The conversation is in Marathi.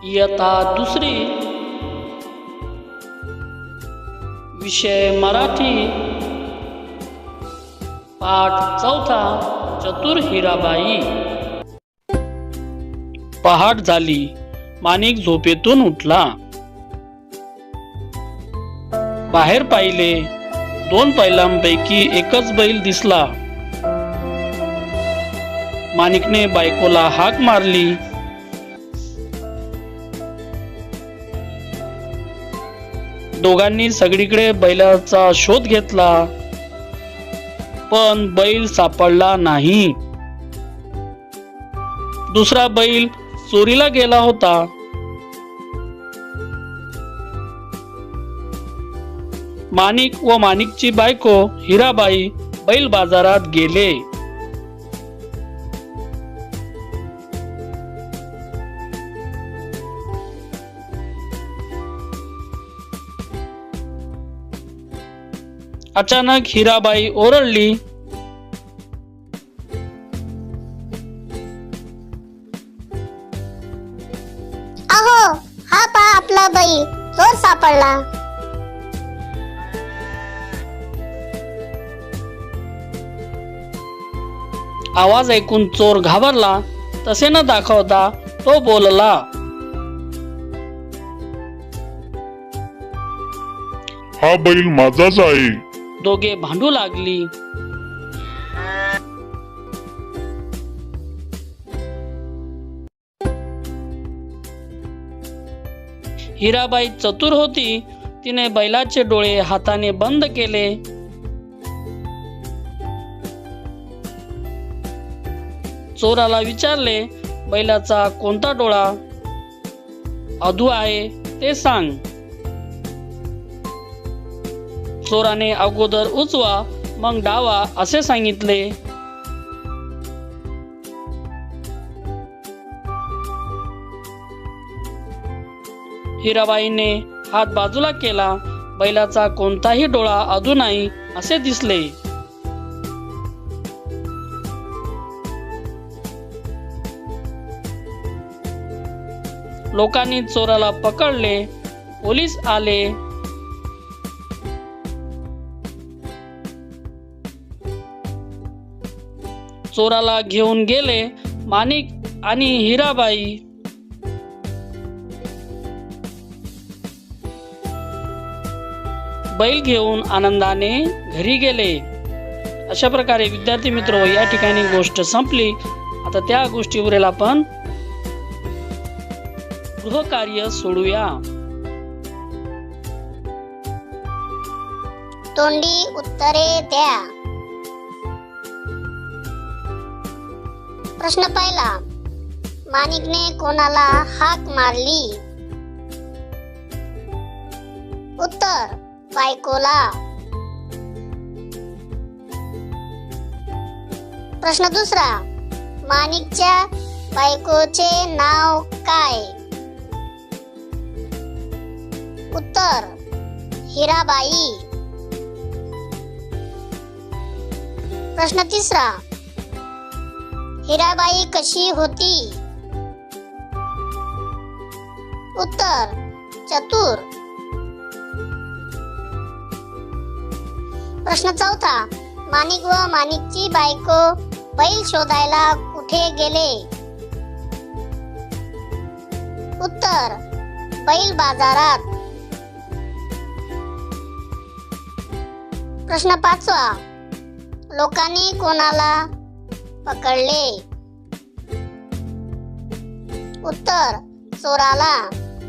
इयत्ता दुसरी, विषय मराठी, पाठ चौथा, चतुर हिराबाई. पहाट झाली. माणिक झोपेतून उठला. बाहेर पाहिले. 2 बैलांपैकी एकच बैल दिसला. माणिकने बायकोला हाक मारली. दोघांनी सगळीकडे बैलाचा शोध घेतला, पण बैल सापडला नाही. दुसरा बैल चोरीला गेला होता. माणिक व माणिकची बायको हिराबाई बैल बाजारात गेले. अचानक हिराबाई ओरडली. अहो, हा पहा आपला बैल, चोर सापडला. आवाज ऐकून चोर घाबरला. तसे न दाखवता तो बोलला, हा बैल माझाच आहे. दोघे भांडू लागली. हिराबाई चतुर होती. तिने बैलाचे डोळे हाताने बंद केले. चोराला विचारले, बैलाचा कोणता डोळा अधू आहे ते सांग. चोराने अगोदर उजवा मग डावा असे सांगितले. हिराबाईने हात बाजूला केला. बैलाचा कोणताही डोळा अधू नाही असे दिसले. लोकांनी चोराला पकडले. पोलीस आले. चोराला घेऊन गेले. माणिक आणि हिराबाई बैल घेऊन आनंदाने घरी गेले. अशा प्रकारे विद्यार्थी मित्र, या ठिकाणी गोष्ट संपली. आता त्या गोष्टीवरील आपण गृहकार्य सोडूया. तोंडी उत्तरे द्या. प्रश्न पहिला, माणिकने कोणाला हाक मारली? उत्तर, बायकोला. प्रश्न दुसरा, माणिकच्या बायकोचे नाव काय? उत्तर, हिराबाई. प्रश्न तिसरा, हिराबाई कशी होती? उत्तर, चतुर. प्रश्न चौथा, माणिक व माणिकची बायको बैल शोधायला कुठे गेले? उत्तर, बैल बाजारात. प्रश्न पाचवा, लोकांनी कोणाला पकडले? उत्तर, चोराला.